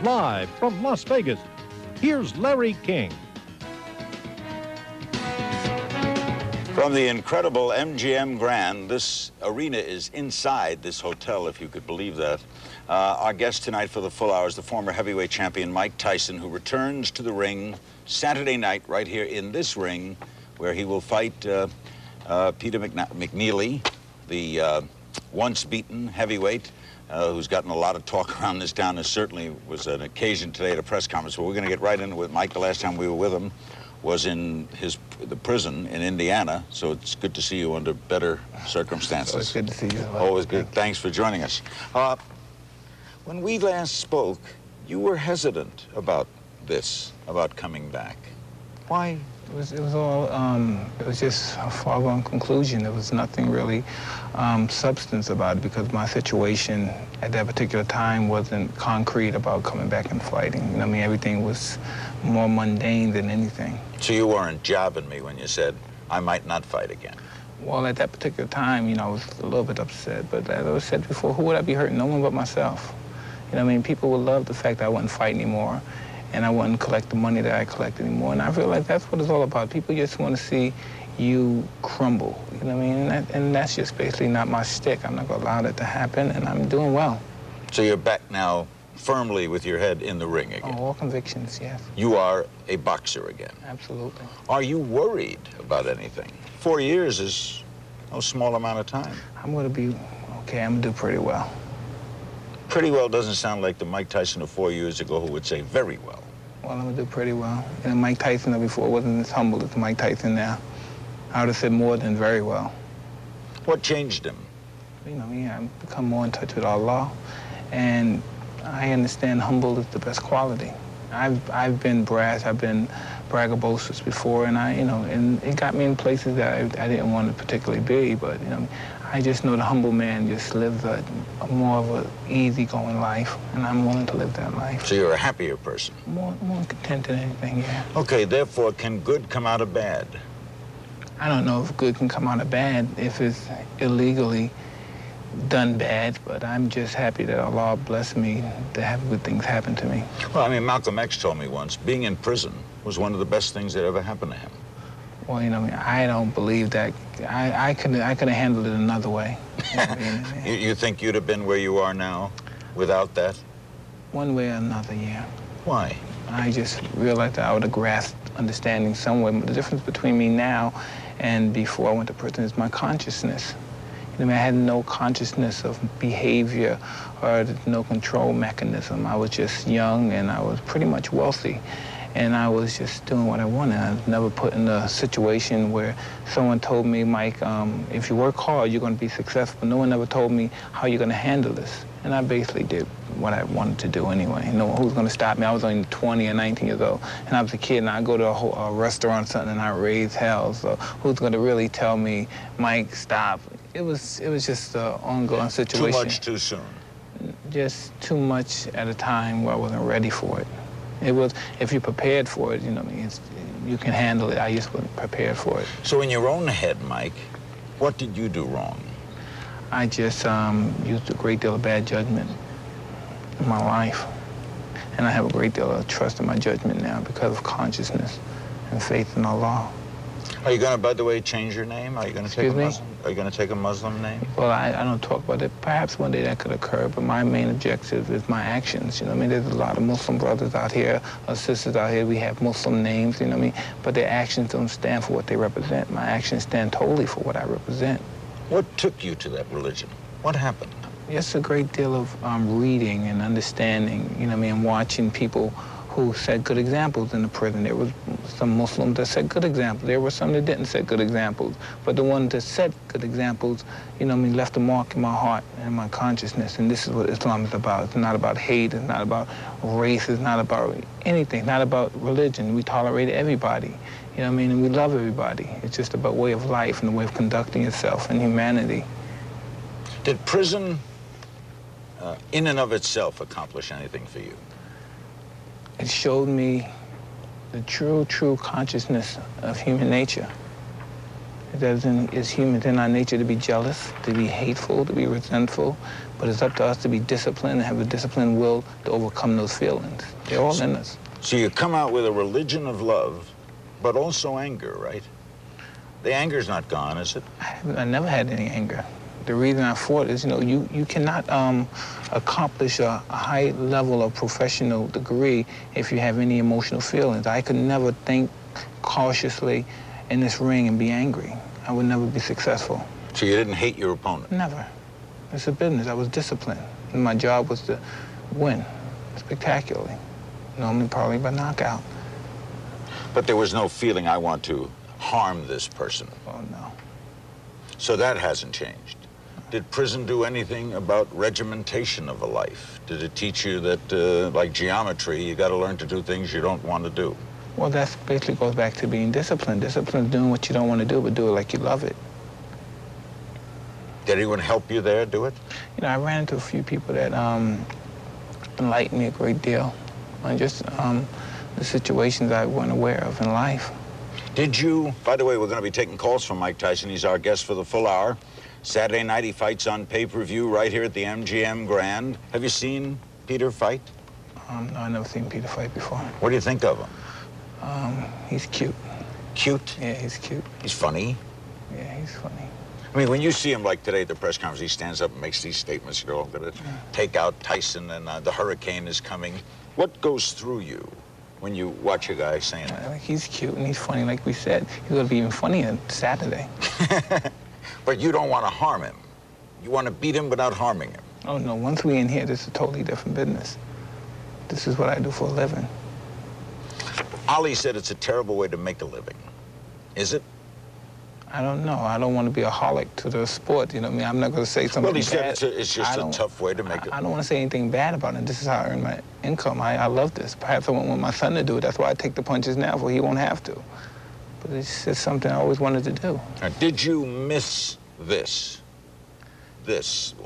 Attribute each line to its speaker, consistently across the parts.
Speaker 1: Live from Las Vegas, here's Larry King.
Speaker 2: From the incredible MGM Grand, this arena is inside this hotel, if you could believe that. Our guest tonight for the full hour is the former heavyweight champion Mike Tyson, who returns to the ring Saturday night right here in this ring, where he will fight Peter McNeely, the once beaten heavyweight, who's gotten a lot of talk around this town. There certainly was an occasion today at a press conference, but we're going to get right into it with Mike. The last time we were with him was in the prison in Indiana, so it's good to see you under better circumstances.
Speaker 3: Always good to see you.
Speaker 2: Always good. Thanks for joining us. When we last spoke, you were hesitant about this, about coming back. Why?
Speaker 3: It was just a foregone conclusion. There was nothing really substance about it, because my situation at that particular time wasn't concrete about coming back and fighting. You know what I mean? Everything was more mundane than anything.
Speaker 2: So you weren't jabbing me when you said, I might not fight again?
Speaker 3: Well, at that particular time, you know, I was a little bit upset. But as I said before, who would I be hurting? No one but myself. You know what I mean? People would love the fact that I wouldn't fight anymore, and I wouldn't collect the money that I collect anymore. And I feel like that's what it's all about. People just want to see you crumble. You know what I mean? And that's just basically not my shtick. I'm not going to allow that to happen, and I'm doing well.
Speaker 2: So you're back now firmly with your head in the ring again?
Speaker 3: Oh, all convictions, yes.
Speaker 2: You are a boxer again?
Speaker 3: Absolutely.
Speaker 2: Are you worried about anything? 4 years is no small amount of time.
Speaker 3: I'm going to be okay. I'm going to do pretty well.
Speaker 2: Pretty well doesn't sound like the Mike Tyson of 4 years ago who would say very well.
Speaker 3: Well, I'm going to do pretty well. You know, Mike Tyson of before wasn't as humble as Mike Tyson now. I would have said more than very well.
Speaker 2: What changed him?
Speaker 3: You know, I've become more in touch with Allah, and I understand humble is the best quality. I've been brash, I've been braggadocious before, and and it got me in places that I didn't want to particularly be, but I just know the humble man just lives a more of an easygoing life, and I'm willing to live that life.
Speaker 2: So you're a happier person?
Speaker 3: More content than anything, yeah.
Speaker 2: Okay, therefore, can good come out of bad?
Speaker 3: I don't know if good can come out of bad if it's illegally done bad, but I'm just happy that Allah blessed me to have good things happen to me.
Speaker 2: Well, I mean, Malcolm X told me once, being in prison was one of the best things that ever happened to him.
Speaker 3: Well, I don't believe that. I could have handled it another way.
Speaker 2: You think you'd have been where you are now without that?
Speaker 3: One way or another, yeah.
Speaker 2: Why?
Speaker 3: I just realized that I would have grasped understanding somewhere. But the difference between me now and before I went to prison is my consciousness. I had no consciousness of behavior or no control mechanism. I was just young, and I was pretty much wealthy. And I was just doing what I wanted. I was never put in a situation where someone told me, Mike, if you work hard, you're going to be successful. No one ever told me how you're going to handle this. And I basically did what I wanted to do anyway. No one who was going to stop me. I was only 20 or 19 years old, and I was a kid, and I'd go to a restaurant or something, and I'd raise hell. So who's going to really tell me, Mike, stop? It was just an ongoing situation.
Speaker 2: Too much too soon?
Speaker 3: Just too much at a time where I wasn't ready for it. It was, if you're prepared for it, you can handle it. I just wasn't prepared for it.
Speaker 2: So in your own head, Mike, what did you do wrong?
Speaker 3: I just used a great deal of bad judgment in my life. And I have a great deal of trust in my judgment now because of consciousness and faith in Allah.
Speaker 2: Are you going to, by the way, change your name? Are you going to take
Speaker 3: Excuse me?
Speaker 2: Muslim? Are you going to take a Muslim name?
Speaker 3: Well, I don't talk about it. Perhaps one day that could occur, but my main objective is my actions. There's a lot of Muslim brothers out here, or sisters out here. We have Muslim names, but their actions don't stand for what they represent. My actions stand totally for what I represent.
Speaker 2: What took you to that religion? What happened?
Speaker 3: It's a great deal of reading and understanding, and watching people who set good examples in the prison. There was some Muslims that set good examples. There were some that didn't set good examples. But the ones that set good examples, left a mark in my heart and my consciousness. And this is what Islam is about. It's not about hate. It's not about race. It's not about anything. It's not about religion. We tolerate everybody. And we love everybody. It's just about way of life and the way of conducting yourself and humanity.
Speaker 2: Did prison, in and of itself, accomplish anything for you?
Speaker 3: It showed me the true consciousness of human nature. It's human in our nature to be jealous, to be hateful, to be resentful, but it's up to us to be disciplined and have a disciplined will to overcome those feelings. They're all in us.
Speaker 2: So you come out with a religion of love, but also anger, right? The anger's not gone, is it?
Speaker 3: I never had any anger. The reason I fought is, you cannot accomplish a high level of professional degree if you have any emotional feelings. I could never think cautiously in this ring and be angry. I would never be successful.
Speaker 2: So you didn't hate your opponent?
Speaker 3: Never. It's a business. I was disciplined. And my job was to win spectacularly, normally probably by knockout.
Speaker 2: But there was no feeling, I want to harm this person.
Speaker 3: Oh, no.
Speaker 2: So that hasn't changed. Did prison do anything about regimentation of a life? Did it teach you that, like geometry, you got to learn to do things you don't want to do?
Speaker 3: Well, that basically goes back to being disciplined. Discipline is doing what you don't want to do, but do it like you love it.
Speaker 2: Did anyone help you there do it?
Speaker 3: I ran into a few people that enlightened me a great deal on just the situations I wasn't aware of in life.
Speaker 2: Did you, by the way, we're going to be taking calls from Mike Tyson. He's our guest for the full hour. Saturday night, he fights on pay-per-view right here at the MGM Grand. Have you seen Peter fight?
Speaker 3: No, I've never seen Peter fight before.
Speaker 2: What do you think of him?
Speaker 3: He's cute.
Speaker 2: Cute?
Speaker 3: Yeah, he's cute.
Speaker 2: He's funny?
Speaker 3: Yeah, he's funny.
Speaker 2: I mean, when you see him like today at the press conference, he stands up and makes these statements, I'm going to take out Tyson and the hurricane is coming. What goes through you when you watch a guy saying that?
Speaker 3: He's cute and he's funny, like we said. He's going to be even funnier Saturday.
Speaker 2: But you don't want to harm him. You want to beat him without harming him.
Speaker 3: Oh, no. Once we're in here, this is a totally different business. This is what I do for a living.
Speaker 2: Ali said it's a terrible way to make a living. Is it?
Speaker 3: I don't know. I don't want to be a holic to the sport. You know what I mean? I'm not going to say something bad.
Speaker 2: Well, he said it's just a tough way to make it.
Speaker 3: I don't want to say anything bad about it. This is how I earn my income. I love this. Perhaps I want my son to do it. That's why I take the punches now, so he won't have to. But it's just something I always wanted to do.
Speaker 2: Now, did you miss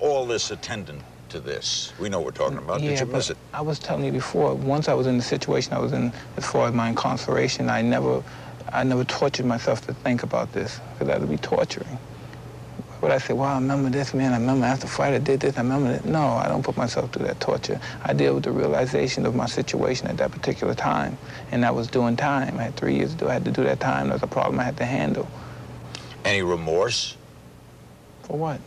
Speaker 2: all this attendant to this? We know what we're talking about.
Speaker 3: Yeah,
Speaker 2: did you miss it?
Speaker 3: I was telling you before, once I was in the situation I was in, as far as my incarceration, I never tortured myself to think about this, because that would be torturing. Would I say, well, I remember this, man, I remember after the fight I did this, I remember that. No, I don't put myself through that torture. I deal with the realization of my situation at that particular time, and that was doing time. I had 3 years to do. I had to do that time. There was a problem I had to handle.
Speaker 2: Any remorse?
Speaker 3: For what?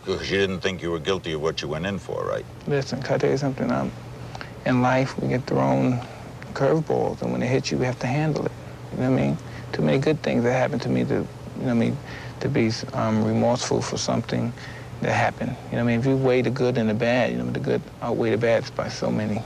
Speaker 2: Because you didn't think you were guilty of what you went in for, right?
Speaker 3: Listen, can I tell you something? In life, we get thrown curveballs, and when they hit you, we have to handle it. You know what I mean? Too many good things that happened to me to, you know what I mean, to be remorseful for something that happened. You know what I mean? If you weigh the good and the bad, you know, the good outweigh the bad by so many.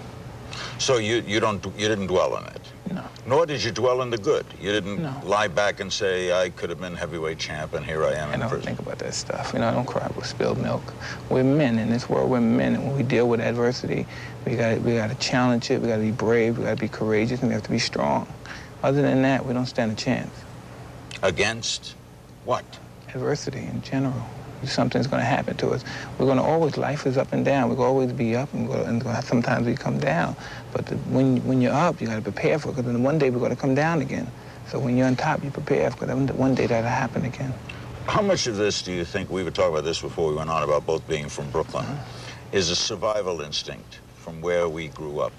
Speaker 2: So you didn't dwell on it?
Speaker 3: No.
Speaker 2: Nor did you dwell on the good? You didn't lie back and say, I could have been heavyweight champ and here I am in prison? I don't
Speaker 3: think about that stuff. You know, I don't cry with spilled milk. We're men in this world. We're men, and when we deal with adversity, we got to challenge it. We got to be brave. We got to be courageous, and we have to be strong. Other than that, we don't stand a chance.
Speaker 2: Against what?
Speaker 3: Adversity in general. Something's going to happen to us. We're going to always, life is up and down. We're going to always be up, and sometimes we come down. But when you're up, you got to prepare for it, because then one day we're going to come down again. So when you're on top, you prepare, because one day that'll happen again.
Speaker 2: How much of this do you think, we were talking about this before we went on about both being from Brooklyn, is a survival instinct from where we grew up?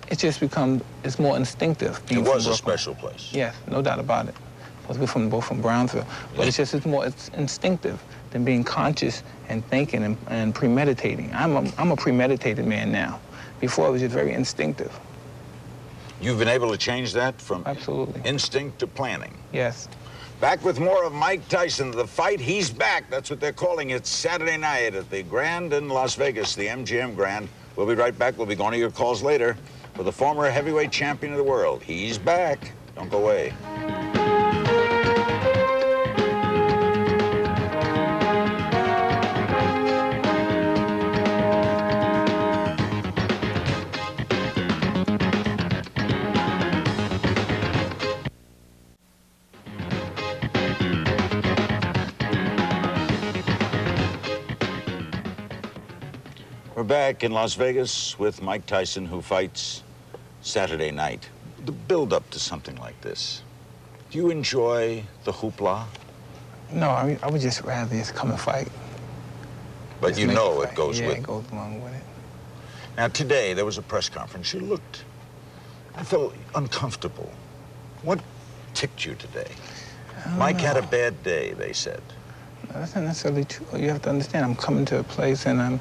Speaker 3: It's just it's more instinctive.
Speaker 2: It was a special place.
Speaker 3: Yes, no doubt about it. Because we're both from Brownsville. But it's instinctive than being conscious and thinking and premeditating. I'm a premeditated man now. Before, it was just very instinctive.
Speaker 2: You've been able to change that from
Speaker 3: Absolutely.
Speaker 2: Instinct to planning?
Speaker 3: Yes.
Speaker 2: Back with more of Mike Tyson. The fight, he's back. That's what they're calling it. Saturday night at the Grand in Las Vegas, the MGM Grand. We'll be right back. We'll be going to your calls later with the former heavyweight champion of the world. He's back. Don't go away. We're back in Las Vegas with Mike Tyson, who fights Saturday night. The build-up to something like this, Do you enjoy the hoopla?
Speaker 3: No, I would just rather just come and fight.
Speaker 2: But
Speaker 3: Just
Speaker 2: you
Speaker 3: make
Speaker 2: know
Speaker 3: fight.
Speaker 2: it goes
Speaker 3: yeah,
Speaker 2: with.
Speaker 3: it goes along with it.
Speaker 2: Now, today, there was a press conference. I felt uncomfortable. What ticked you today? Mike had a bad day, they said.
Speaker 3: No, that's not necessarily true. You have to understand, I'm coming to a place and I'm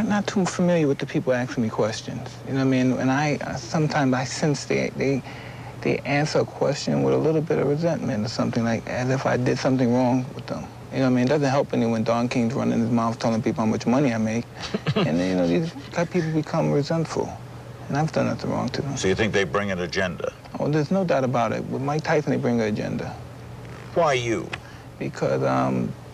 Speaker 3: not too familiar with the people asking me questions. You know what I mean? And sometimes I sense they answer a question with a little bit of resentment or something, like as if I did something wrong with them. You know what I mean? It doesn't help anyone when Don King's running his mouth telling people how much money I make. And then, you know, these people become resentful. And I've done nothing wrong to them.
Speaker 2: So you think they bring an agenda?
Speaker 3: Oh, there's no doubt about it. With Mike Tyson, they bring an agenda.
Speaker 2: Why you?
Speaker 3: Because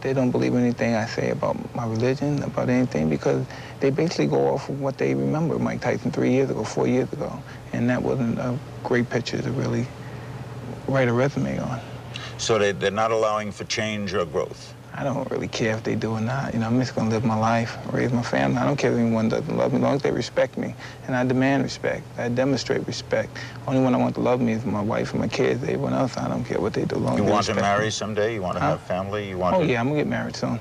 Speaker 3: they don't believe anything I say about my religion, about anything, because they basically go off of what they remember Mike Tyson 3 years ago, 4 years ago. And that wasn't a great picture to really write a resume on.
Speaker 2: So they're not allowing for change or growth?
Speaker 3: I don't really care if they do or not. You know, I'm just going to live my life, raise my family. I don't care if anyone doesn't love me, as long as they respect me. And I demand respect. I demonstrate respect. Only one I want to love me is my wife and my kids. Everyone else, I don't care what they do.
Speaker 2: You want to marry someday? You want to have family? You want
Speaker 3: to... yeah, I'm going to get married soon.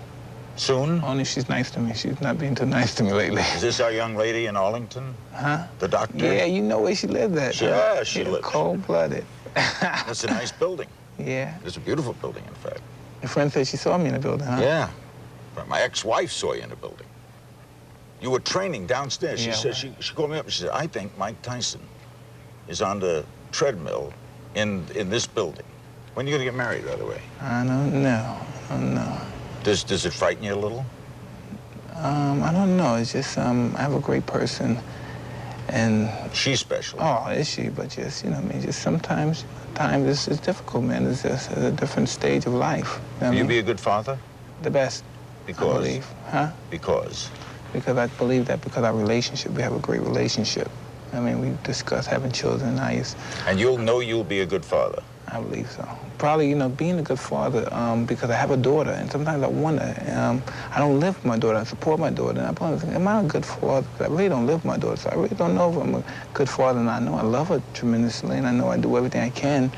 Speaker 2: Soon?
Speaker 3: Only if she's nice to me. She's not being too nice to me lately.
Speaker 2: Is this our young lady in Arlington?
Speaker 3: Huh?
Speaker 2: The doctor?
Speaker 3: Yeah, you know where she lives at.
Speaker 2: Yeah, she lives.
Speaker 3: Cold-blooded.
Speaker 2: That's a nice building.
Speaker 3: Yeah.
Speaker 2: It's a beautiful building, in fact.
Speaker 3: Your friend said she saw me in the building, huh?
Speaker 2: Yeah. My ex-wife saw you in the building. You were training downstairs.
Speaker 3: Yeah,
Speaker 2: She said, she called me up and she said, I think Mike Tyson is on the treadmill in this building. When are you going to get married, by the way?
Speaker 3: I don't know. I don't know.
Speaker 2: Does it frighten you a little?
Speaker 3: I don't know. It's just, I have a great person, and...
Speaker 2: She's special.
Speaker 3: Oh, is she? But just, you know what I mean, just sometimes it's difficult, man. It's just a different stage of life. You know
Speaker 2: Will you be a good father?
Speaker 3: The best.
Speaker 2: Because?
Speaker 3: I believe. Huh?
Speaker 2: Because?
Speaker 3: Because I believe that because our relationship, we have a great relationship. I mean, we discuss having children,
Speaker 2: And you'll know you'll be a good father?
Speaker 3: I believe so. Probably, you know, being a good father, because I have a daughter, and sometimes I wonder, I don't live with my daughter, I support my daughter, and I wonder, am I a good father? I really don't live with my daughter, so I really don't know if I'm a good father, and I know I love her tremendously, and I know I do everything I can, you know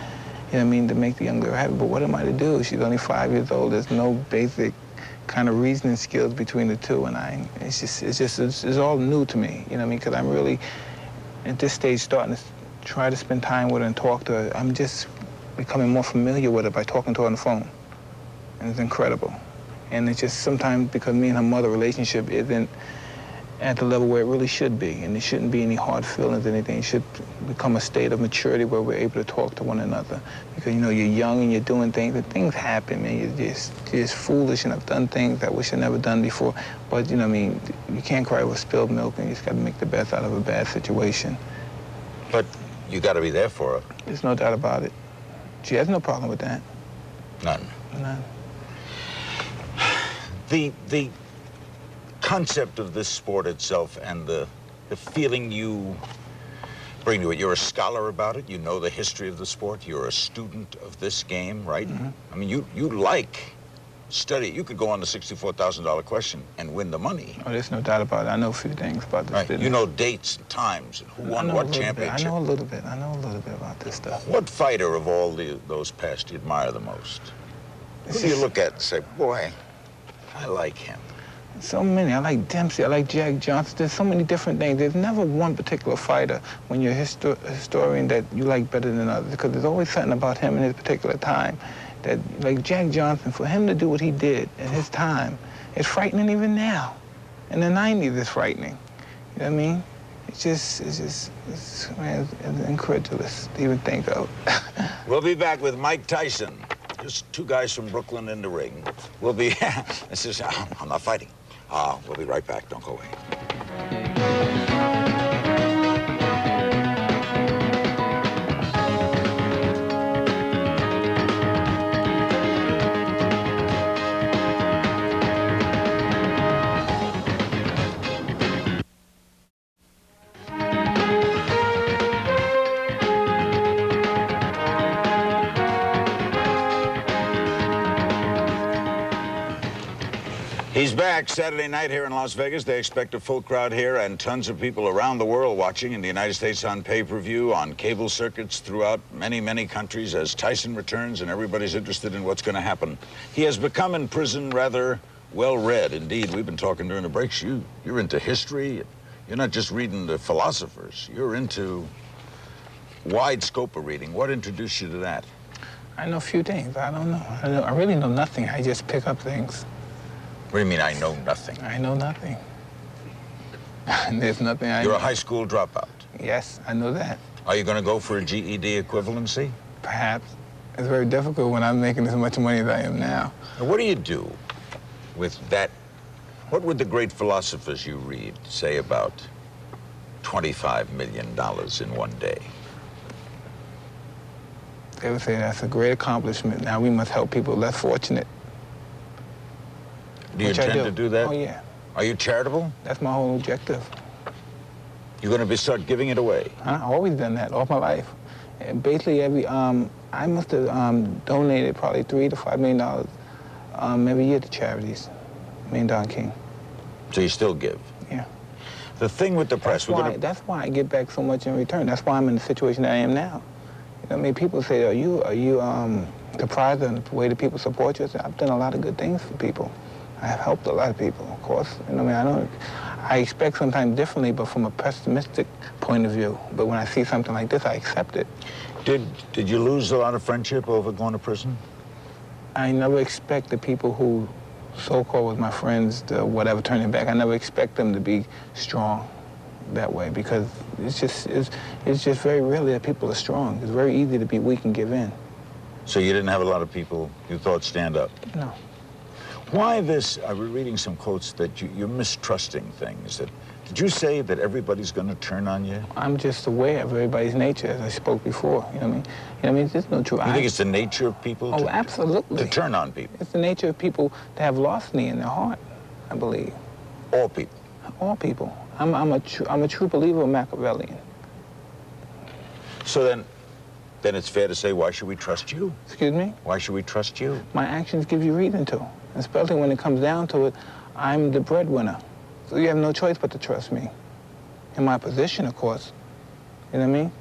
Speaker 3: what I mean, to make the young girl happy, but what am I to do? She's only 5 years old, there's no basic kind of reasoning skills between the two, and it's all new to me, you know what I mean, because I'm really, at this stage, starting to try to spend time with her and talk to her. I'm just becoming more familiar with her by talking to her on the phone. And it's incredible. And it's just sometimes because me and her mother relationship isn't at the level where it really should be. And there shouldn't be any hard feelings or anything. It should become a state of maturity where we're able to talk to one another. Because, you know, you're young and you're doing things, and things happen, man. You're just foolish, and I've done things I wish I'd never done before. But, you know what I mean, you can't cry over spilled milk, and you just got to make the best out of a bad situation.
Speaker 2: But you got to be there for her.
Speaker 3: There's no doubt about it. She has no problem with that.
Speaker 2: None.
Speaker 3: None.
Speaker 2: The concept of this sport itself and the feeling you bring to it, you're a scholar about it, you know the history of the sport, you're a student of this game, right? Mm-hmm. I mean, you like study. You could go on the $64,000 question and win the money.
Speaker 3: Oh, there's no doubt about it. I know a few things about this business.
Speaker 2: You know dates and times and who won what championship.
Speaker 3: I know a little bit. I know a little bit about this stuff.
Speaker 2: What fighter of all those past do you admire the most? Who do you look at and say, boy, I like him?
Speaker 3: So many. I like Dempsey. I like Jack Johnson. There's so many different things. There's never one particular fighter when you're a historian that you like better than others, because there's always something about him in his particular time that, like Jack Johnson, for him to do what he did in his time, it's frightening even now. In the 90s, it's frightening. You know what I mean? It's incredulous to even think of.
Speaker 2: We'll be back with Mike Tyson. Just two guys from Brooklyn in the ring. We'll be, this is, I'm not fighting. We'll be right back. Don't go away. He's back. back. Saturday night here in Las Vegas. They expect a full crowd here and tons of people around the world watching. In the United States on pay-per-view, on cable circuits throughout many, many countries as Tyson returns and everybody's interested in what's going to happen. He has become in prison rather well-read. Indeed, we've been talking during the breaks. You're into history. You're not just reading the philosophers. You're into wide scope of reading. What introduced you to that?
Speaker 3: I know a few things. I don't know. I really know nothing. I just pick up things.
Speaker 2: What do you mean, I know nothing?
Speaker 3: I know nothing. There's nothing I know.
Speaker 2: You're a high school dropout.
Speaker 3: Yes, I know that.
Speaker 2: Are you going to go for a GED equivalency?
Speaker 3: Perhaps. It's very difficult when I'm making as much money as I am now.
Speaker 2: Now, what do you do with that? What would the great philosophers you read say about $25 million in one day?
Speaker 3: They would say that's a great accomplishment. Now we must help people less fortunate.
Speaker 2: Do you intend to do that?
Speaker 3: Oh, yeah.
Speaker 2: Are you charitable?
Speaker 3: That's my whole objective.
Speaker 2: You're going to start giving it away?
Speaker 3: I've always done that all my life. And basically, I must have donated probably $3 to $5 million every year to charities. Me and Don King.
Speaker 2: So you still give?
Speaker 3: Yeah.
Speaker 2: The thing with the press,
Speaker 3: that's why I get back so much in return. That's why I'm in the situation that I am now. You know, I mean, people say, are you surprised at the way that people support you? I say, I've done a lot of good things for people. I have helped a lot of people, of course. You know, I mean, I expect sometimes differently, but from a pessimistic point of view. But when I see something like this, I accept it.
Speaker 2: Did you lose a lot of friendship over going to prison?
Speaker 3: I never expect the people who so-called was my friends to whatever turning back. I never expect them to be strong that way because it's just very rarely that people are strong. It's very easy to be weak and give in.
Speaker 2: So you didn't have a lot of people you thought stand up?
Speaker 3: No.
Speaker 2: Why this? I was reading some quotes that you're mistrusting things. Did you say that everybody's going to turn on you? I'm
Speaker 3: just aware of everybody's nature, as I spoke before. You know what I mean? You know what I mean? There's no truth.
Speaker 2: You think it's the nature of people?
Speaker 3: Oh, absolutely.
Speaker 2: To turn on people?
Speaker 3: It's the nature of people to have lost me in their heart, I believe.
Speaker 2: All people?
Speaker 3: All people. I'm a true believer of Machiavellian.
Speaker 2: So then it's fair to say, why should we trust you?
Speaker 3: Excuse me?
Speaker 2: Why should we trust you?
Speaker 3: My actions give you reason to. Especially when it comes down to it, I'm the breadwinner. So you have no choice but to trust me. In my position, of course. You know what I mean?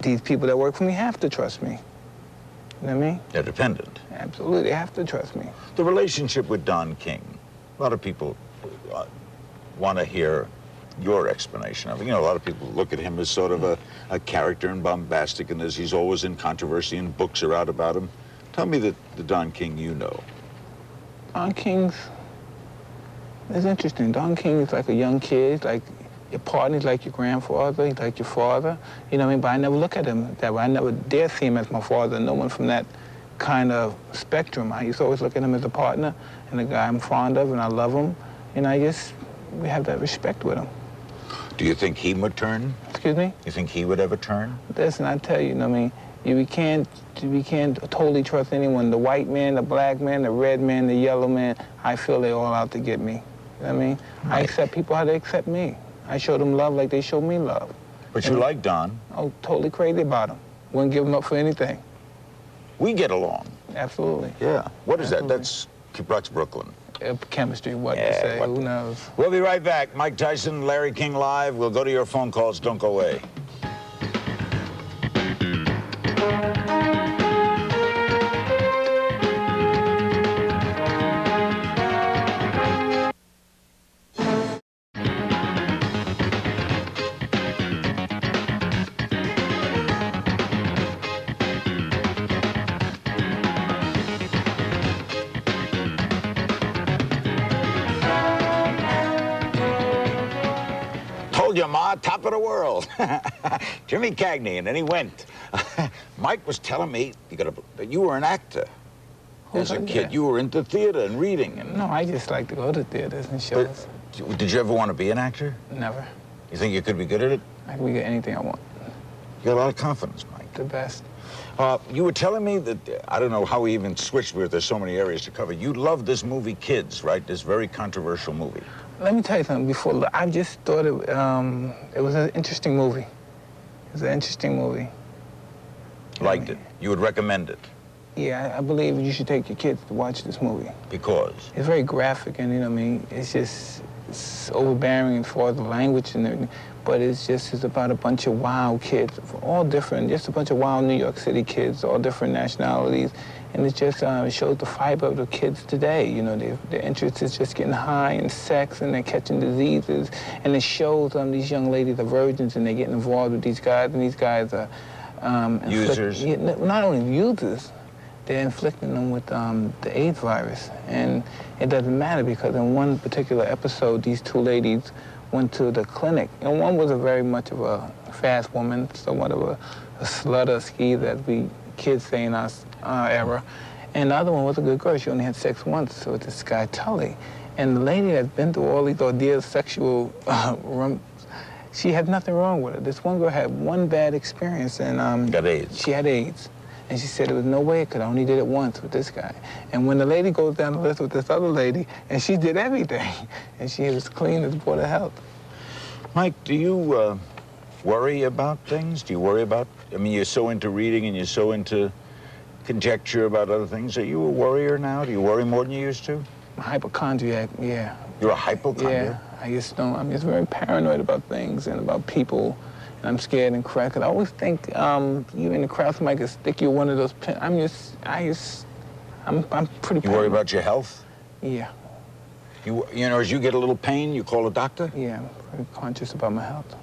Speaker 3: These people that work for me have to trust me. You know what I mean?
Speaker 2: They're dependent.
Speaker 3: Absolutely, they have to trust me.
Speaker 2: The relationship with Don King, a lot of people want to hear your explanation of it. You know, a lot of people look at him as sort of a character and bombastic, and he's always in controversy and books are out about him. Tell me the Don King you know.
Speaker 3: Don King's, it's interesting. Don King is like a young kid. He's like your partner, he's like your grandfather, he's like your father. You know what I mean? But I never look at him that way. I never dare see him as my father. No one from that kind of spectrum. I used to always look at him as a partner and a guy I'm fond of and I love him. And we have that respect with him.
Speaker 2: Do you think he would turn?
Speaker 3: Excuse me?
Speaker 2: You think he would ever turn?
Speaker 3: Listen, I tell you, you know what I mean? We can't totally trust anyone. The white man, the black man, the red man, the yellow man, I feel they're all out to get me. You know what I mean? Right. I accept people how they accept me. I show them love like they show me love.
Speaker 2: But you like Don?
Speaker 3: Oh, totally crazy about him. Wouldn't give him up for anything.
Speaker 2: We get along.
Speaker 3: Absolutely.
Speaker 2: Yeah. What is that? That's Brooklyn.
Speaker 3: Chemistry, what to say, who knows?
Speaker 2: We'll be right back. Mike Tyson, Larry King Live. We'll go to your phone calls. Don't go away. Your ma, top of the world. Jimmy Cagney, and then he went. Mike was telling me that you were an actor. As a kid, you were into theater and reading. And
Speaker 3: no, I just like to go to theaters and shows.
Speaker 2: Did you ever want to be an actor?
Speaker 3: Never.
Speaker 2: You think you could be good at it?
Speaker 3: I can be good at anything I want.
Speaker 2: You got a lot of confidence, Mike.
Speaker 3: The best.
Speaker 2: You were telling me that, I don't know how we even switched because there's so many areas to cover. You love this movie, Kids, right? This very controversial movie.
Speaker 3: Let me tell you something before. I just thought it was an interesting movie. It was an interesting movie.
Speaker 2: Liked it. You would recommend it?
Speaker 3: Yeah, I believe you should take your kids to watch this movie.
Speaker 2: Because?
Speaker 3: It's very graphic, and you know what I mean? It's overbearing as far as the language and everything, but it's about a bunch of wild kids, all different, just a bunch of wild New York City kids, all different nationalities, and it shows the fiber of the kids today. You know, their interest is just getting high in sex, and they're catching diseases, and it shows these young ladies are virgins, and they're getting involved with these guys, and these guys are
Speaker 2: users.
Speaker 3: Not only users, they're inflicting them with the AIDS virus. And it doesn't matter because in one particular episode, these two ladies went to the clinic. And one was very much of a fast woman, somewhat of a slut or skeezer, as we kids say in our era. And the other one was a good girl. She only had sex once with this guy, Tully. And the lady that's been through all these ordeals, sexual she had nothing wrong with her. This one girl had one bad experience and
Speaker 2: got AIDS.
Speaker 3: She had AIDS. And she said there was no way it could. I only did it once with this guy. And when the lady goes down the list with this other lady, and she did everything, and she was clean as Board of Health.
Speaker 2: Mike, do you worry about things? Do you worry about, I mean, you're so into reading and you're so into conjecture about other things. Are you a worrier now? Do you worry more than you used to?
Speaker 3: I'm a hypochondriac, yeah.
Speaker 2: You're a hypochondriac?
Speaker 3: Yeah, I'm just very paranoid about things and about people. And I'm scared and cry, because I always think you in the crowd, somebody could stick you one of those pins. I'm pretty paranoid.
Speaker 2: You worry about your health?
Speaker 3: Yeah.
Speaker 2: You know, as you get a little pain, you call a doctor?
Speaker 3: Yeah, I'm very conscious about my health.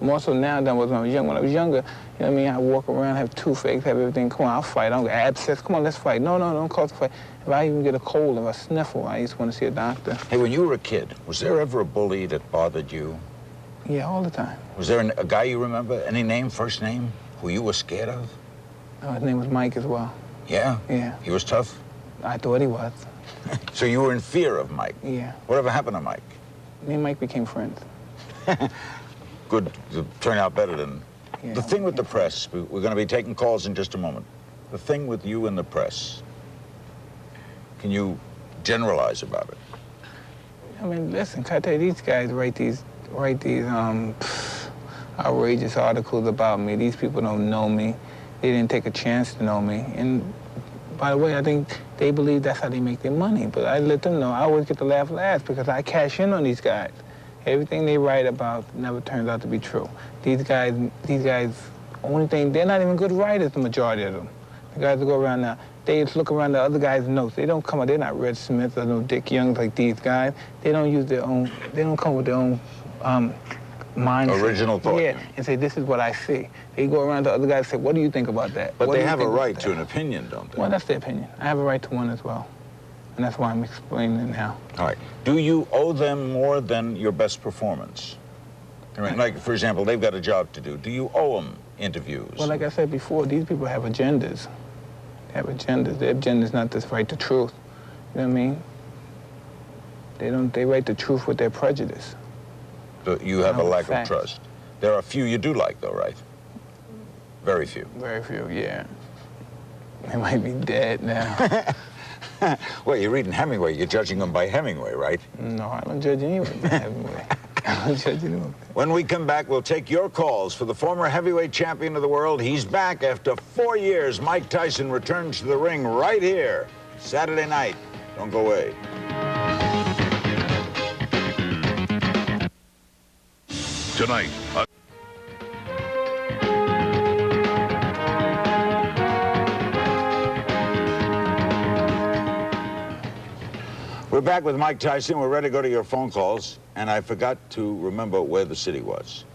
Speaker 3: More so now than when I was young. When I was younger, you know what I mean, I walk around, have toothaches, have everything. Come on, I'll fight. I don't get abscess. Come on, let's fight. No, don't cause a fight. If I even get a cold, if I sniffle, I just want to see a doctor.
Speaker 2: Hey, when you were a kid, was there ever a bully that bothered you?
Speaker 3: Yeah, all the time.
Speaker 2: Was there a guy you remember, any name, first name, who you were scared of?
Speaker 3: Oh, his name was Mike as well.
Speaker 2: Yeah?
Speaker 3: Yeah.
Speaker 2: He was tough?
Speaker 3: I thought he was.
Speaker 2: So you were in fear of Mike?
Speaker 3: Yeah.
Speaker 2: Whatever happened to Mike?
Speaker 3: Me and Mike became friends.
Speaker 2: Good, to turn out better than...
Speaker 3: Yeah,
Speaker 2: the thing with the press, we're going to be taking calls in just a moment. The thing with you and the press, can you generalize about it?
Speaker 3: I mean, listen, can I tell you, these guys write these outrageous articles about me. These people don't know me. They didn't take a chance to know me. And by the way, I think they believe that's how they make their money. But I let them know I always get to laugh last because I cash in on these guys. Everything they write about never turns out to be true. These guys, only thing, they're not even good writers, the majority of them. The guys that go around now, they just look around the other guys' notes. They don't come up, they're not Red Smith or no Dick Young like these guys. They don't use their own, they don't come with their own mindset.
Speaker 2: Original thought.
Speaker 3: Yeah, and say, this is what I see. They go around to other guys and say, what do you think about that?
Speaker 2: But
Speaker 3: what
Speaker 2: they have a right to an opinion, don't they?
Speaker 3: Well, that's their opinion. I have a right to one as well. And that's why I'm explaining it now.
Speaker 2: All right. Do you owe them more than your best performance? I mean, like, for example, they've got a job to do. Do you owe them interviews?
Speaker 3: Well, like I said before, these people have agendas. They have agendas. Their agenda is not to write the truth. You know what I mean? They write the truth with their prejudice.
Speaker 2: So you have a lack
Speaker 3: facts.
Speaker 2: of trust. There are a few you do like, though, right? Very few.
Speaker 3: Very few, yeah. They might be dead now.
Speaker 2: Well, you're reading Hemingway. You're judging them by Hemingway, right?
Speaker 3: No, I don't judge anyone by Hemingway. I don't judge anyone.
Speaker 2: When we come back, we'll take your calls for the former heavyweight champion of the world. He's back after 4 years. Mike Tyson returns to the ring right here, Saturday night. Don't go away.
Speaker 1: Tonight,
Speaker 2: We're back with Mike Tyson. We're ready to go to your phone calls, and I forgot to remember where the city was.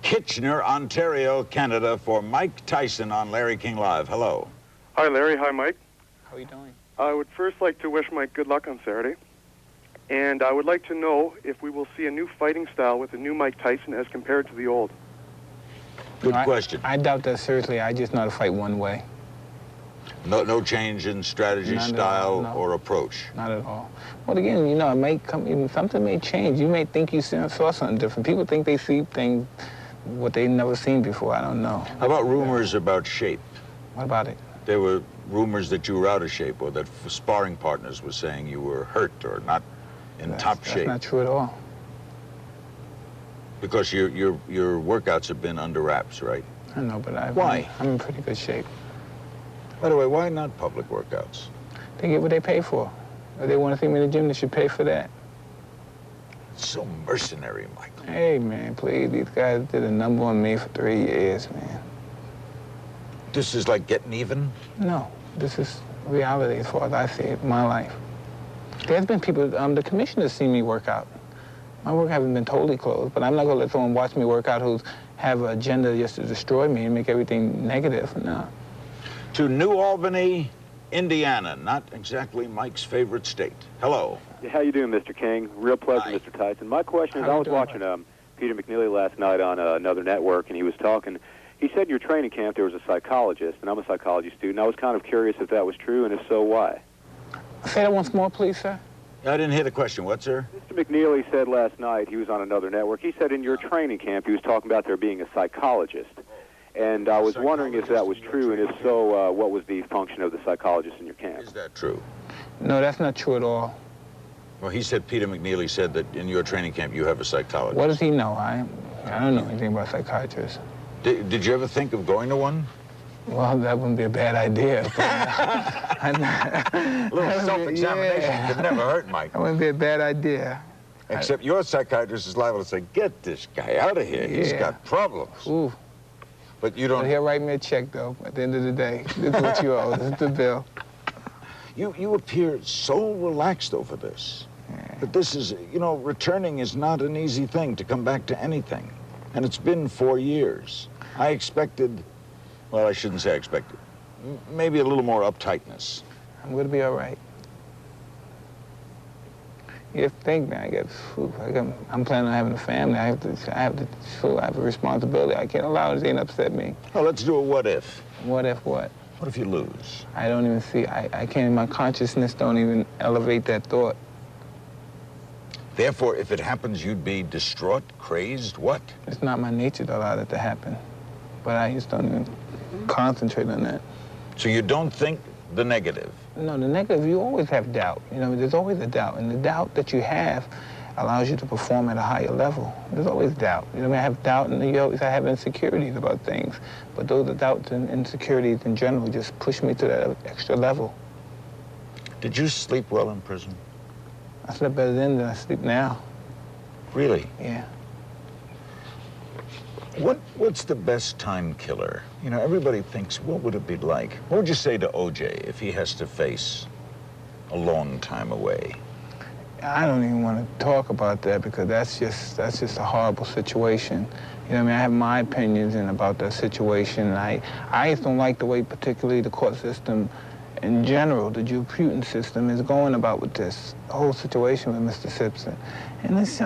Speaker 2: Kitchener, Ontario, Canada, for Mike Tyson on Larry King Live. Hello.
Speaker 4: Hi, Larry. Hi, Mike.
Speaker 3: How are you doing?
Speaker 4: I would first like to wish Mike good luck on Saturday. And I would like to know if we will see a new fighting style with the new Mike Tyson as compared to the old.
Speaker 2: Good question.
Speaker 3: I doubt that seriously. I just know how to fight one way.
Speaker 2: No change in strategy,
Speaker 3: None at
Speaker 2: style,
Speaker 3: all, no.
Speaker 2: or approach?
Speaker 3: Not at all. Well, again, you know, it may come, even something may change. You may think you saw something different. People think they see things what they've never seen before. I don't know.
Speaker 2: How about rumors about shape?
Speaker 3: What about it?
Speaker 2: There were rumors that you were out of shape, or that sparring partners were saying you were hurt or not in top shape.
Speaker 3: That's not true at all.
Speaker 2: Because your workouts have been under wraps, right?
Speaker 3: I know, but
Speaker 2: Why?
Speaker 3: I'm in pretty good shape.
Speaker 2: By the way, why not public workouts?
Speaker 3: They get what they pay for. If they want to see me in the gym, they should pay for that.
Speaker 2: It's so mercenary, Michael.
Speaker 3: Hey, man, please. These guys did a number on me for 3 years, man.
Speaker 2: This is like getting even?
Speaker 3: No, this is reality as far as I see it in my life. There's been people, the commissioners see me work out. My work hasn't been totally closed, but I'm not going to let someone watch me work out who's have an agenda just to destroy me and make everything negative. No.
Speaker 2: To New Albany, Indiana, not exactly Mike's favorite state. Hello.
Speaker 5: Yeah, how you doing, Mr. King? Real pleasure,
Speaker 2: Hi.
Speaker 5: Mr. Tyson. My question is,
Speaker 3: How
Speaker 5: I
Speaker 3: you
Speaker 5: was
Speaker 3: doing,
Speaker 5: watching Peter McNeely last night on another network, and he was talking. He said in your training camp there was a psychologist, and I'm a psychology student. I was kind of curious if that was true, and if so, why?
Speaker 3: Say that once more, please, sir.
Speaker 2: I didn't hear the question. What, sir?
Speaker 5: Mr. McNeely said last night, he was on another network, he said in your training camp he was talking about there being a psychologist. And I was wondering if that was true, and if so, what was the function of the psychologist in your camp?
Speaker 2: Is that true?
Speaker 3: No, that's not true at all.
Speaker 2: Well, he said, Peter McNeely said that in your training camp you have a psychologist.
Speaker 3: What does he know? I don't know anything about psychiatrists.
Speaker 2: Did you ever think of going to one?
Speaker 3: Well, that wouldn't be a bad idea.
Speaker 2: A little self-examination could never hurt, Mike.
Speaker 3: That wouldn't be a bad idea.
Speaker 2: Except your psychiatrist is liable to say, get this guy out of here. He's
Speaker 3: Yeah.
Speaker 2: got problems.
Speaker 3: Ooh.
Speaker 2: But you don't...
Speaker 3: But he'll write me a check, though, at the end of the day. This is what you owe. This is the bill.
Speaker 2: You appear so relaxed over this.
Speaker 3: Yeah.
Speaker 2: But this is, you know, returning is not an easy thing to come back to anything. And it's been 4 years. I expected, well, I shouldn't say I expected, maybe a little more uptightness.
Speaker 3: I'm going to be all right. You have to think, man, I'm planning on having a family. I have a responsibility. I can't allow anything to upset me.
Speaker 2: Well, let's do a what if.
Speaker 3: What if what?
Speaker 2: What if you lose?
Speaker 3: I don't even see, I can't, my consciousness don't even elevate that thought.
Speaker 2: Therefore, if it happens, you'd be distraught, crazed, what?
Speaker 3: It's not my nature to allow that to happen. But I just don't even concentrate on that.
Speaker 2: So you don't think the negative?
Speaker 3: No, the negative, you always have doubt. You know, there's always a doubt. And the doubt that you have allows you to perform at a higher level. There's always doubt. You know, I have doubt, and you always have insecurities about things. But those doubts and insecurities in general just push me to that extra level.
Speaker 2: Did you sleep well in prison?
Speaker 3: I slept better then than I sleep now.
Speaker 2: Really?
Speaker 3: Yeah.
Speaker 2: What's the best time killer? You know, everybody thinks, what would it be like? What would you say to O.J. if he has to face a long time away?
Speaker 3: I don't even want to talk about that because that's just a horrible situation. You know what I mean? I have my opinions about that situation. I just don't like the way particularly the court system in general, the jurisprudence system is going about with this whole situation with Mr. Simpson. And it's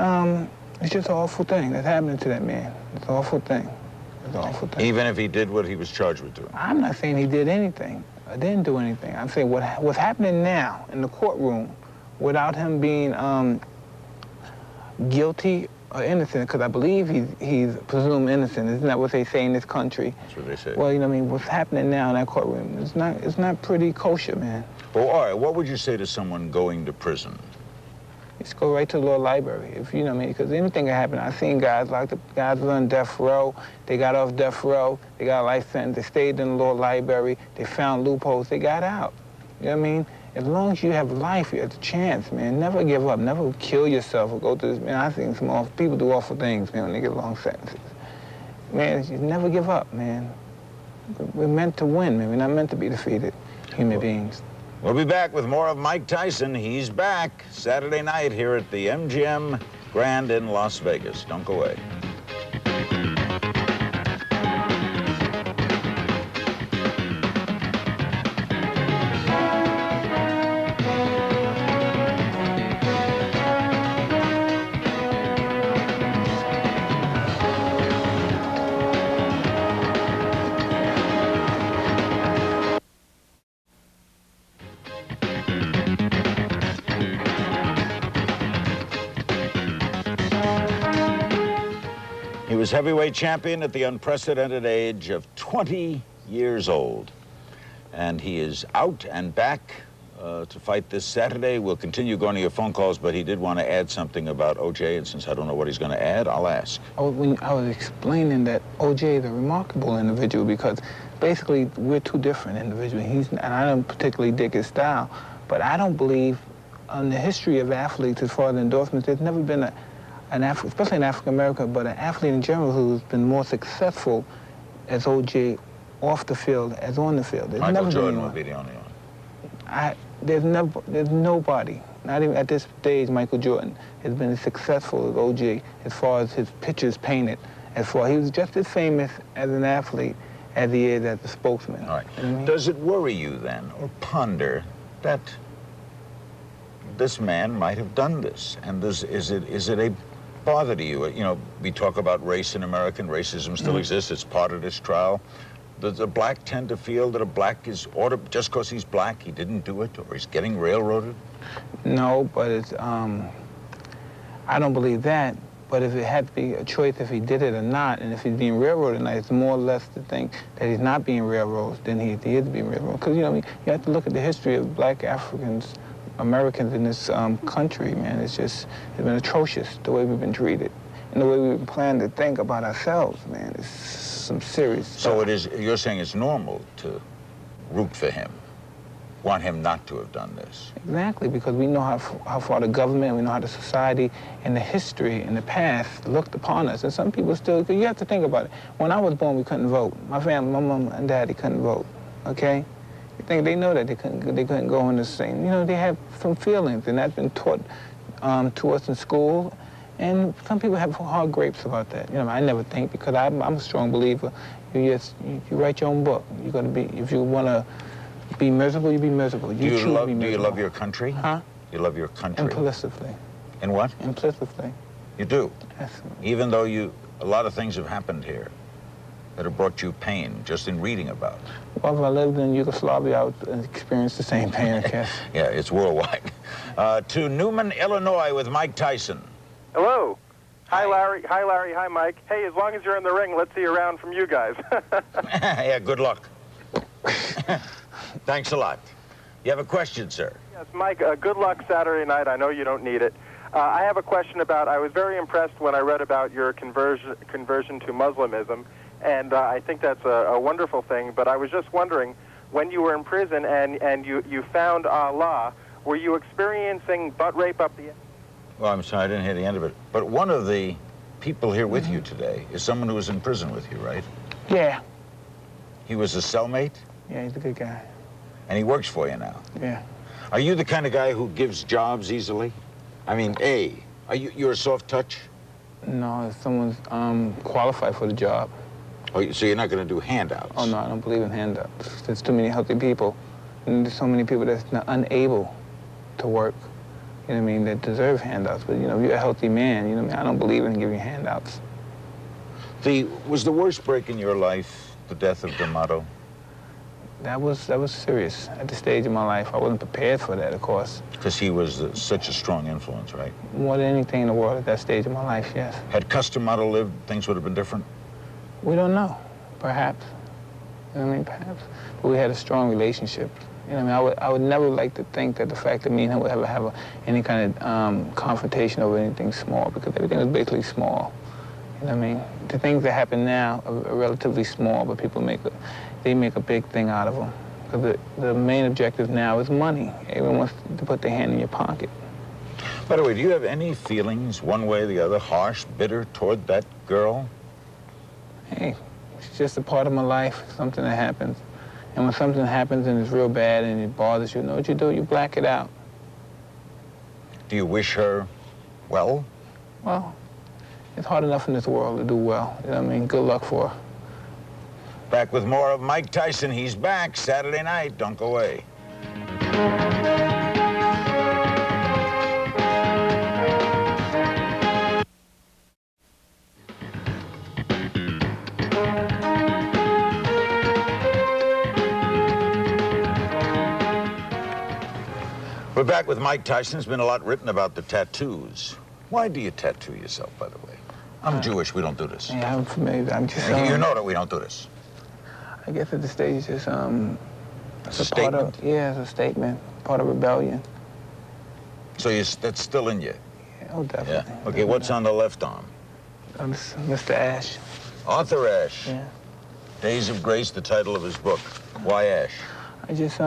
Speaker 3: just an awful thing that's happening to that man. It's an awful thing. It's an awful thing.
Speaker 2: Even if he did what he was charged with doing?
Speaker 3: I'm not saying he did anything. I didn't do anything. I'm saying what's happening now in the courtroom without him being guilty or innocent, because I believe he's presumed innocent. Isn't that what they say in this country?
Speaker 2: That's what they say.
Speaker 3: Well, you know what I mean? What's happening now in that courtroom, it's not pretty kosher, man.
Speaker 2: Well, all right, what would you say to someone going to prison?
Speaker 3: Just go right to the law library, if you know what I mean, because anything can happen. I've seen guys guys were on death row, they got off death row, they got a life sentence, they stayed in the law library, they found loopholes, they got out. You know what I mean? As long as you have life, you have the chance, man. Never give up, never kill yourself or go through this. Man, I think people do awful things, man, when they get long sentences. Man, you never give up, man. We're meant to win, man. We're not meant to be defeated, human beings.
Speaker 2: We'll be back with more of Mike Tyson. He's back Saturday night here at the MGM Grand in Las Vegas. Don't go away. He was heavyweight champion at the unprecedented age of 20 years old. And he is out and back to fight this Saturday. We'll continue going to your phone calls, but he did want to add something about O.J., and since I don't know what he's going to add, I'll ask.
Speaker 3: When I was explaining that O.J. is a remarkable individual because basically we're two different individuals. And I don't particularly dig his style, but I don't believe in the history of athletes as far as endorsements, there's never been especially in African America, but an athlete in general who's been more successful as O.J. off the field as on the field. There's
Speaker 2: Michael
Speaker 3: never
Speaker 2: Jordan
Speaker 3: been
Speaker 2: would be the only one.
Speaker 3: There's nobody, not even at this stage, Michael Jordan has been as successful as O.J. as far as his pictures painted. He was just as famous as an athlete as he is as a spokesman.
Speaker 2: All right.
Speaker 3: You know what I mean?
Speaker 2: Does it worry you then, or ponder, that this man might have done this? And is it a bother to you? You know, we talk about race in America, and racism still exists. It's part of this trial. Does a black tend to feel that a black is just because he's black, he didn't do it, or he's getting railroaded?
Speaker 3: No, but it's, I don't believe that. But if it had to be a choice if he did it or not, and if he's being railroaded, it's more or less to think that he's not being railroaded than he is being railroaded. Because, you know, you have to look at the history of black Africans, Americans in this country, man. It's been atrocious, the way we've been treated. And the way we've been planning to think about ourselves, man. It's some serious stuff.
Speaker 2: So you're saying it's normal to root for him, want him not to have done this?
Speaker 3: Exactly, because we know how far the government, we know how the society and the history and the past looked upon us. And some people still, you have to think about it. When I was born, we couldn't vote. My family, my mom and daddy couldn't vote, okay? You think they know that they couldn't go in the same, you know, they have some feelings, and that's been taught to us in school. And some people have hard grapes about that. You know, I never think, because I'm a strong believer. You write your own book. You're going to be, if you want to be miserable, you be miserable.
Speaker 2: Do you love your country?
Speaker 3: Huh?
Speaker 2: You love your country?
Speaker 3: Implicitly.
Speaker 2: In what?
Speaker 3: Implicitly.
Speaker 2: You do?
Speaker 3: Yes.
Speaker 2: Even though a lot of things have happened here that have brought you pain just in reading about it.
Speaker 3: Well, if I lived in Yugoslavia, I would experience the same pain, I guess.
Speaker 2: Yeah, it's worldwide. To Newman, Illinois, with Mike Tyson.
Speaker 6: Hello. Hi, Larry. Hi, Larry. Hi, Mike. Hey, as long as you're in the ring, let's see a round from you guys.
Speaker 2: Yeah, good luck. Thanks a lot. You have a question, sir?
Speaker 6: Yes, Mike, good luck Saturday night. I know you don't need it. I have a question I was very impressed when I read about your conversion to Muslimism, and I think that's a wonderful thing, but I was just wondering, when you were in prison and you found Allah, were you experiencing butt rape up the end?
Speaker 2: Well, I'm sorry, I didn't hear the end of it. But one of the people here with you today is someone who was in prison with you, right?
Speaker 3: Yeah.
Speaker 2: He was a cellmate?
Speaker 3: Yeah, he's a good guy.
Speaker 2: And he works for you now?
Speaker 3: Yeah.
Speaker 2: Are you the kind of guy who gives jobs easily? I mean, you're a soft touch?
Speaker 3: No, if someone's qualified for the job.
Speaker 2: Oh, so you're not going to do handouts?
Speaker 3: Oh, no, I don't believe in handouts. There's too many healthy people. And there's so many people that's unable to work. You know what I mean, that deserve handouts. But, you know, if you're a healthy man, you know what I mean, I don't believe in giving handouts.
Speaker 2: Was the worst break in your life the death of D'Amato?
Speaker 3: That was serious at the stage of my life. I wasn't prepared for that, of course.
Speaker 2: Because he was such a strong influence, right?
Speaker 3: More than anything in the world at that stage of my life, yes.
Speaker 2: Had D'Amato lived, things would have been different?
Speaker 3: We don't know. Perhaps. You know what I mean? Perhaps. But we had a strong relationship. You know what I mean? I would never like to think that the fact that me and him would ever have any kind of confrontation over anything small, because everything was basically small. You know what I mean? The things that happen now are relatively small, but people make a big thing out of them. Because the main objective now is money. Everyone wants to put their hand in your pocket.
Speaker 2: By the way, do you have any feelings, one way or the other, harsh, bitter, toward that girl?
Speaker 3: Hey, it's just a part of my life, something that happens. And when something happens and it's real bad and it bothers you know what you do? You black it out.
Speaker 2: Do you wish her well?
Speaker 3: Well, it's hard enough in this world to do well. You know what I mean? Good luck for her.
Speaker 2: Back with more of Mike Tyson. He's back Saturday night. Don't go away. We're back with Mike Tyson. There's been a lot written about the tattoos. Why do you tattoo yourself, by the way? I'm Jewish. We don't do this.
Speaker 3: Yeah, I'm familiar. I'm just...
Speaker 2: You know that we don't do this.
Speaker 3: I guess at the stage, just,
Speaker 2: It's a statement?
Speaker 3: Yeah, it's a statement, part of rebellion.
Speaker 2: So that's still in you?
Speaker 3: Yeah, oh, definitely.
Speaker 2: Yeah. Okay,
Speaker 3: Definitely.
Speaker 2: what's on the left arm?
Speaker 3: Mr. Ash.
Speaker 2: Arthur Ashe.
Speaker 3: Yeah.
Speaker 2: Days of Grace, the title of his book. Why Ashe?
Speaker 3: I just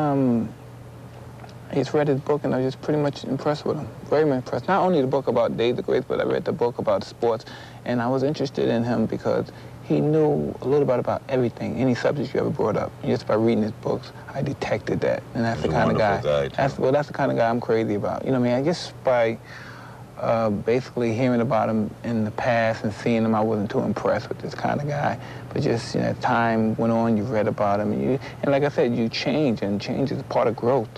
Speaker 3: read his book and I was just pretty much impressed with him. Very much impressed. Not only the book about Days of Grace, but I read the book about sports. And I was interested in him because he knew a little bit about everything, any subject you ever brought up. And just by reading his books, I detected that. And that's the kind of guy. That's the kind of guy I'm crazy about. You know what I mean? I guess by basically hearing about him in the past and seeing him, I wasn't too impressed with this kind of guy. But just, as time went on, you read about him, and like I said, you change, and change is part of growth.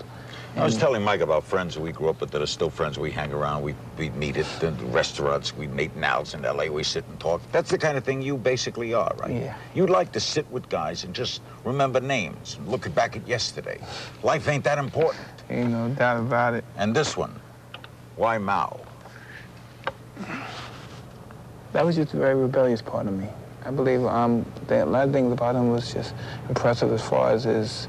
Speaker 2: I was telling Mike about friends that we grew up with that are still friends. We hang around, we meet at the restaurants, we meet in Al's in L.A., we sit and talk. That's the kind of thing you basically are, right?
Speaker 3: Yeah.
Speaker 2: You'd like to sit with guys and just remember names and look back at yesterday. Life ain't that important.
Speaker 3: Ain't no doubt about it.
Speaker 2: And this one, why Mao?
Speaker 3: That was just a very rebellious part of me. I believe that a lot of things about him was just impressive as far as his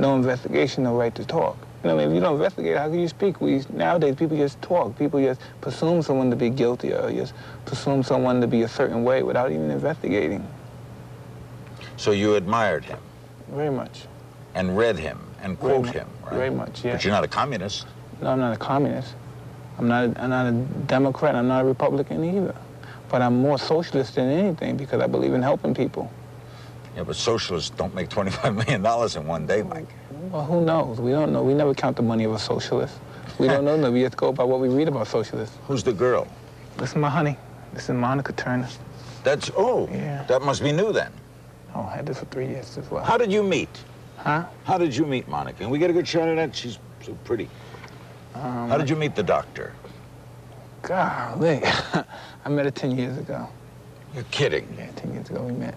Speaker 3: no investigation, no right to talk. You know what I mean? If you don't investigate, how can you speak? Nowadays, people just talk. People just presume someone to be guilty or just presume someone to be a certain way without even investigating.
Speaker 2: So you admired him?
Speaker 3: Very much.
Speaker 2: And read him and quote him, right?
Speaker 3: Very much, yeah.
Speaker 2: But you're not a communist.
Speaker 3: No, I'm not a communist. I'm not a Democrat. I'm not a Republican either. But I'm more socialist than anything because I believe in helping people.
Speaker 2: Yeah, but socialists don't make $25 million in one day, Mike.
Speaker 3: Well, who knows? We don't know. We never count the money of a socialist. We don't know. We just go by what we read about socialists.
Speaker 2: Who's the girl?
Speaker 3: This is my honey. This is Monica Turner.
Speaker 2: Yeah. That must be new then.
Speaker 3: Oh, I had this for 3 years as well.
Speaker 2: How did you meet?
Speaker 3: Huh?
Speaker 2: How did you meet Monica? Can we get a good shot of that? She's so pretty. How did you meet the doctor?
Speaker 3: Golly. I met her 10 years ago.
Speaker 2: You're kidding.
Speaker 3: Yeah, 10 years ago we met.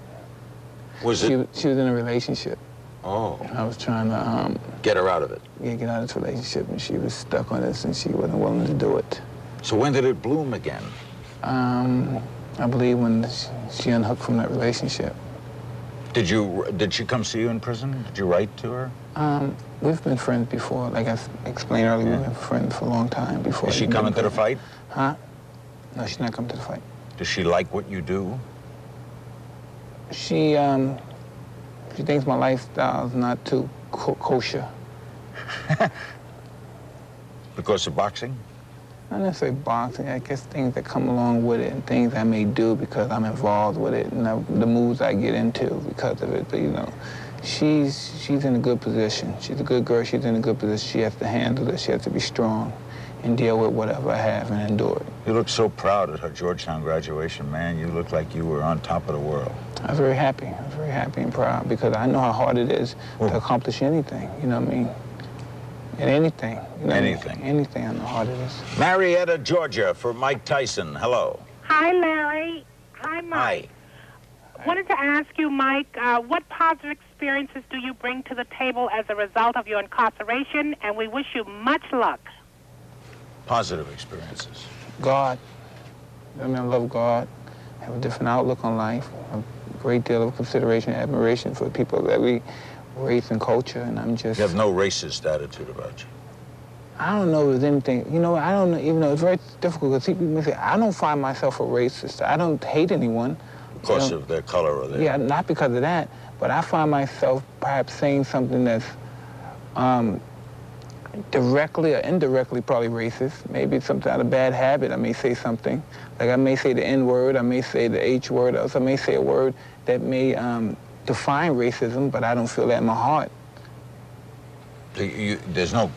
Speaker 3: She was in a relationship.
Speaker 2: Oh.
Speaker 3: I was trying to
Speaker 2: get her out of it.
Speaker 3: Yeah, get out of this relationship, and she was stuck on this, and she wasn't willing to do it.
Speaker 2: So when did it bloom again?
Speaker 3: I believe when she unhooked from that relationship.
Speaker 2: Did she come see you in prison? Did you write to her?
Speaker 3: We've been friends before. Like I explained earlier, we've been friends for a long time before.
Speaker 2: Is she coming to the fight?
Speaker 3: Huh? No, she's not coming to the fight.
Speaker 2: Does she like what you do?
Speaker 3: She thinks my lifestyle is not too kosher.
Speaker 2: Because of boxing?
Speaker 3: Not necessarily boxing. I guess things that come along with it and things I may do because I'm involved with it and the moves I get into because of it. But, she's in a good position. She's a good girl. She's in a good position. She has to handle it. She has to be strong and deal with whatever I have and endure it.
Speaker 2: You look so proud at her Georgetown graduation, man. You look like you were on top of the world.
Speaker 3: I was very happy. I was very happy and proud because I know how hard it is to accomplish anything, you know what I mean? And anything.
Speaker 2: Anything.
Speaker 3: Anything, I know how hard it is.
Speaker 2: Marietta, Georgia, for Mike Tyson. Hello.
Speaker 7: Hi, Larry. Hi, Mike.
Speaker 2: Hi.
Speaker 7: Wanted to ask you, Mike, what positive experiences do you bring to the table as a result of your incarceration? And we wish you much luck.
Speaker 2: Positive experiences.
Speaker 3: God. I love God. I have a different outlook on life. A great deal of consideration and admiration for people of every race and culture, and I'm just...
Speaker 2: You have no racist attitude about you.
Speaker 3: I don't know if there's anything, I don't know, even though it's very difficult because people may say, I don't find myself a racist. I don't hate anyone.
Speaker 2: Because of their color or their...
Speaker 3: Yeah, not because of that, but I find myself perhaps saying something that's directly or indirectly probably racist. Maybe it's some kind of bad habit. I may say something. Like I may say the N word, I may say the H word, or I may say a word that may define racism, but I don't feel that in my heart.
Speaker 2: There's no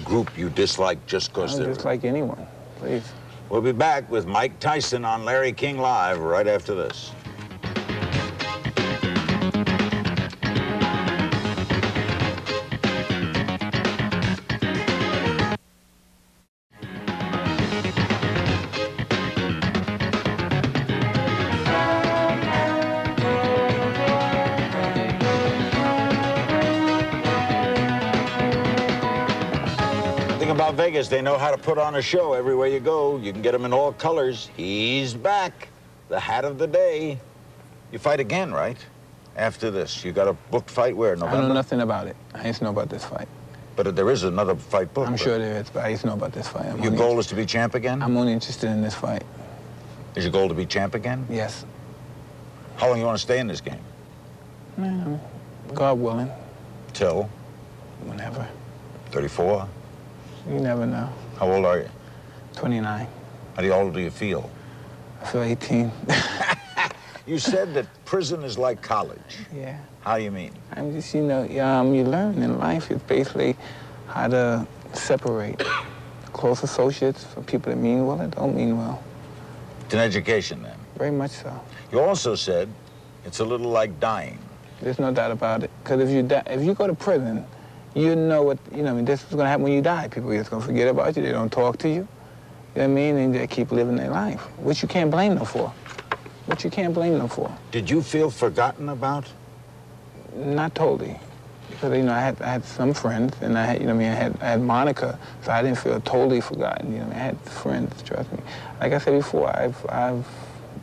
Speaker 2: group you dislike just because they're...
Speaker 3: I don't dislike anyone, please.
Speaker 2: We'll be back with Mike Tyson on Larry King Live right after this. About Vegas, they know how to put on a show everywhere you go. You can get him in all colors. He's back. The hat of the day. You fight again, right? after this? You got a booked fight where, November?
Speaker 3: I know nothing about it. I ain't know about this fight.
Speaker 2: But there is another fight booked.
Speaker 3: I'm sure there is, but I ain't know about this fight.
Speaker 2: Your goal is to be champ again?
Speaker 3: I'm only interested in this fight.
Speaker 2: Is your goal to be champ again?
Speaker 3: Yes.
Speaker 2: How long you want to stay in this game?
Speaker 3: God willing.
Speaker 2: Till?
Speaker 3: Whenever.
Speaker 2: 34?
Speaker 3: You never know.
Speaker 2: How old are you?
Speaker 3: 29.
Speaker 2: How old do you feel?
Speaker 3: I feel 18.
Speaker 2: You said that prison is like college.
Speaker 3: Yeah.
Speaker 2: How do you mean?
Speaker 3: I'm just, you know, you learn in life. It's basically how to separate close associates from people that mean well and don't mean well.
Speaker 2: It's an education, then.
Speaker 3: Very much so.
Speaker 2: You also said it's a little like dying.
Speaker 3: There's no doubt about it. Because if you go to prison, you know what, you know, I mean, this is going to happen when you die. People are just going to forget about you. They don't talk to you. You know what I mean? And they keep living their life, which you can't blame them for. Which you can't blame them for.
Speaker 2: Did you feel forgotten about?
Speaker 3: Not totally. Because, you know, I had some friends, and I had, you know, I mean, I had Monica, so I didn't feel totally forgotten. You know, I had friends, trust me. Like I said before, I've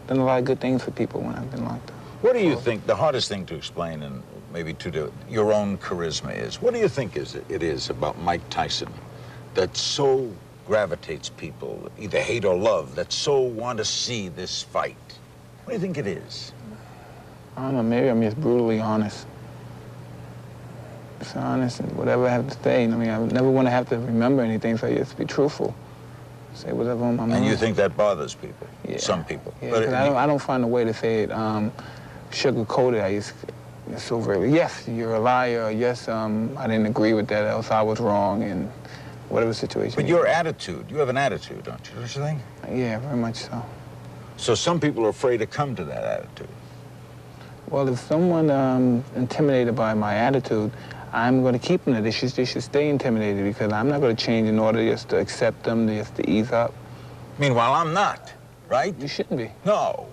Speaker 3: done a lot of good things for people when I've been locked up.
Speaker 2: What do you think the hardest thing to explain, and maybe to do your own charisma, is? What do you think it is about Mike Tyson that so gravitates people, either hate or love, that so want to see this fight? What do you think it is?
Speaker 3: I don't know, maybe I'm just brutally honest. Just honest, and whatever I have to say. I mean, I never want to have to remember anything, so I just be truthful. Say whatever on my mind.
Speaker 2: And you think that bothers people?
Speaker 3: Yeah.
Speaker 2: Some people.
Speaker 3: Yeah,
Speaker 2: But
Speaker 3: I don't find a way to say it sugar-coated. It's so very, yes, you're a liar, or yes, I didn't agree with that, else I was wrong, and whatever situation.
Speaker 2: But your attitude, you have an attitude, don't you think?
Speaker 3: Yeah, very much so.
Speaker 2: So some people are afraid to come to that attitude.
Speaker 3: Well, if someone intimidated by my attitude, I'm going to keep them there. They should stay intimidated, because I'm not going to change in order just to accept them, just to ease up.
Speaker 2: Meanwhile, I'm not, right?
Speaker 3: You shouldn't be.
Speaker 2: No.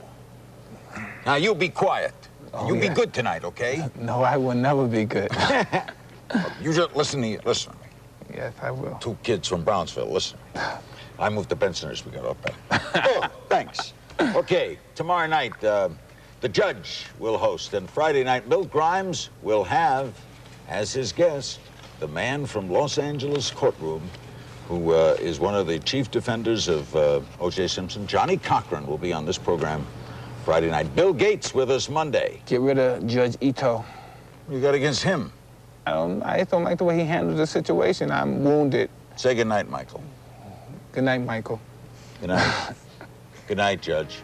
Speaker 2: Now, you be quiet.
Speaker 3: Oh,
Speaker 2: you
Speaker 3: yeah.
Speaker 2: be good tonight, okay?
Speaker 3: No, I will never be good.
Speaker 2: You just listen to me.
Speaker 3: Yes, I will.
Speaker 2: 2 kids from Brownsville, listen. I moved to Bensonhurst, we got up there. Oh, thanks. Okay, tomorrow night, the judge will host, and Friday night, Milt Grimes will have, as his guest, the man from Los Angeles courtroom, who is one of the chief defenders of O.J. Simpson. Johnny Cochran will be on this program Friday night. Bill Gates with us Monday.
Speaker 3: Get rid of Judge Ito.
Speaker 2: You got against him?
Speaker 3: I just don't like the way he handles the situation. I'm wounded.
Speaker 2: Say good night, Michael.
Speaker 3: Good night, Michael.
Speaker 2: Good night. Good night, Judge.